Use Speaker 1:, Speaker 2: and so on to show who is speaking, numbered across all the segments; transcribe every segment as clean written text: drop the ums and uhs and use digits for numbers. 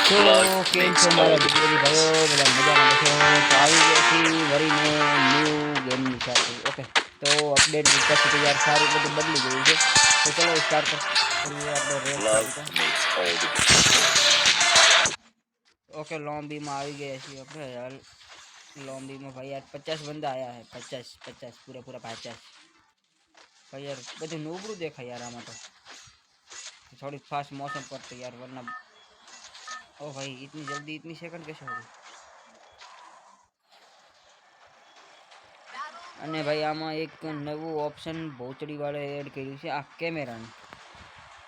Speaker 1: તો કેમ છો મારા ગુજરાતી ભાઈઓ, બધા મજામાં છો? તો આવી ગયા છીએ વરીને ન્યૂ ગેમની સાથે. ઓકે, તો અપડેટ પછી તો યાર સારું બધું બદલી ગયું છે. તો ચલો સ્ટાર્ટ કરીએ આપણે રેસ. ઓકે, લોમ્બીમાં આવી ગયા છીએ આપણે. હાલ લોમ્બીમાં ભાઈ યાર 50 બંદા આયા છે. 50 પૂરા 50 ભાઈ યાર. બધું નોબળું દેખાય યાર આમાં તો. थोड़ी फास्ट मोशन करते यार, वरना ओ भाई इतनी जल्दी इतनी सेकंड कैसे हो गई? અને ભાઈ આમાં એક નવું ઓપ્શન ભોચડી વાળે એડ કર્યું છે, આ કેમેરાનું.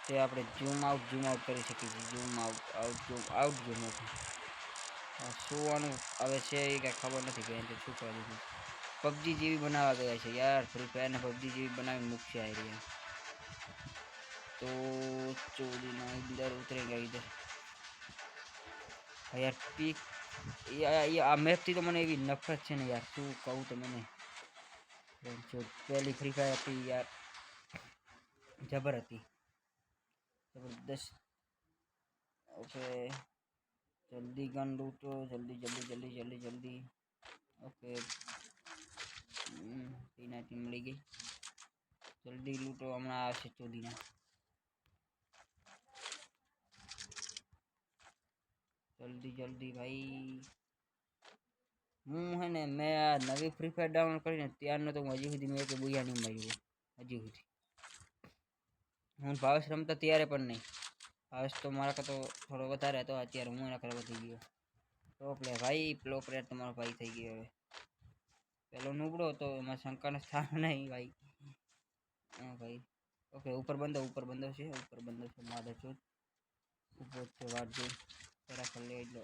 Speaker 1: તે આપણે ઝૂમ આઉટ કરી શકીએ છીએ. ઝૂમ આઉટ શું આનું આવે છે એ કાંઈ ખબર નથી કે એને શું કરી દીધું. પબજી જેવી બનાવવા ગયા છે યાર. ફ્રી ફાયર ને પબજી જેવી બનાવીને મૂકશે આ રહ્યા. तो चोरी ना इधर उतरेगा इधर यार पीक ये आ मैप थी तो मैंने एवी नफरत है ना यार, शू कहूँ तो मैंने जो पहली फ्री फायर थी यार जबर थी, जबरदस्त. ओके जल्दी गन लूटो, जल्दी जल्दी जल्दी जल्दी जल्दी. ओके तीन मिली गई. जल्दी लूटो हमने आ से चोरी ना. जल्दी जल्दी भाई. હું હે ને મેં આ નવી ફ્રી ફાયર ડાઉનલોડ કરીને ત્યારનો તો હું હજી સુધી મેં કે બુયા નહીં માર્યું હજી સુધી. હું ભાવેશ રમતો ત્યારે પણ નહીં. ભાવેશ તો મારા કરતો થોડો વધારે હતો, અત્યારે હું એના કરતા વધી ગયો. પ્રો પ્લેયર ભાઈ, પ્રો પ્લેયર તમારો ભાઈ થઈ ગયો હવે. પેલો નુબળો હતો, એમાં શંકાનો સ્થાન નહીં ભાઈ. હા ભાઈ. ઓકે ઉપર બંધો છે મારે છો ઊભો છે વાટ જોઈ પેલા કરી લે એટલો.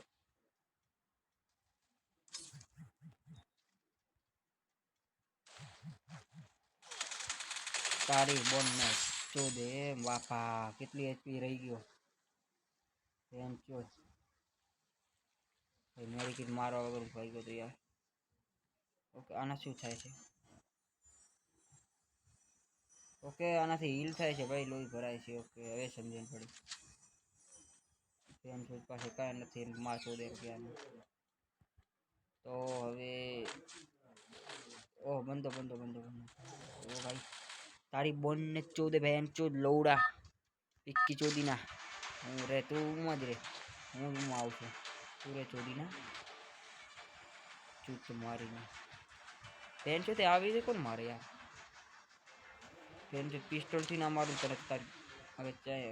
Speaker 1: તારી બોન ને ચોદે બાપા કેટલી એચપી રહી ગયો એમ ચોદ. મારી કીટ મારવા વગર ભાઈ ગયો તો યાર. ઓકે આના શું થાય છે? ઓકે આનાથી હીલ થાય છે ભાઈ, લોહી ભરાય છે. ઓકે હવે સમજણ પડી. એમ ચોદ પાસે કાંઈ નથી એમ માં ચોદે રૂપિયાનું. તો હવે ઓહ બંધો ઓ ભાઈ તારી બોન ને ચોદે બેન ચોદ લૌડા પિક્કી ચોદી ના. હું રે તું માં જ રે, હું આવશું તું રે ચોદી ના ચૂપ મારીને. બેન છો તે આવી દે કોણ મારે યાર. બેન છો પિસ્તોલ થી ના મારું તરત તારી. હવે ચાય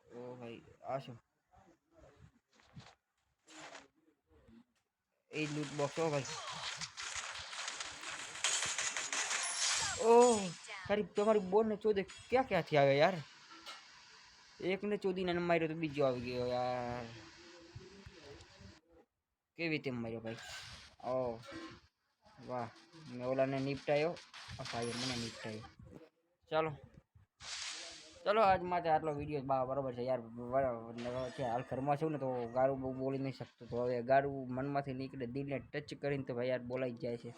Speaker 1: ઓ ભાઈ આ શું એ લૂટ બોક્સ. ઓ ભાઈ ઓહ તારી તમારી બોન ને ચોદે ક્યાંથી આવે યાર. એકને ચોદીને માર્યો તો બીજો આવી ગયો યાર. કેવી રીતે માર્યો ભાઈ? ઓ વાહ, મેં ઓલાને નિપટાયો, ભાઈ મને નિપટાયો. ચાલો ચલો આજ માટે આટલો વિડીયો બરાબર છે યાર. છે હાલ ઘરમાં છું ને તો ગારું બહુ બોલી નહીં શકતો, તો હવે ગારું મનમાંથી નીકળે દિલને ટચ કરીને તો ભાઈ યાર બોલાઈ જ જાય છે.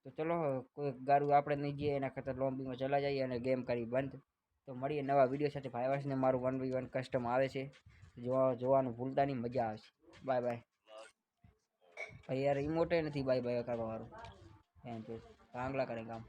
Speaker 1: તો ચલો કોઈ ગારું આપણે નહીં જઈએ એના કરતાં લોમ્બીમાં ચલા જઈએ અને ગેમ કરી બંધ. તો મળીએ નવા વિડીયો સાથે. ભાઈવાસને મારું 1v1 કસ્ટમ આવે છે, જોવાનું ભૂલતા નહીં, મજા આવે છે. બાય બાય ભાઈ યાર. ઇમોટે નથી બાય બાય કરવા વાળું એમ તો આંગલા કરે કામ.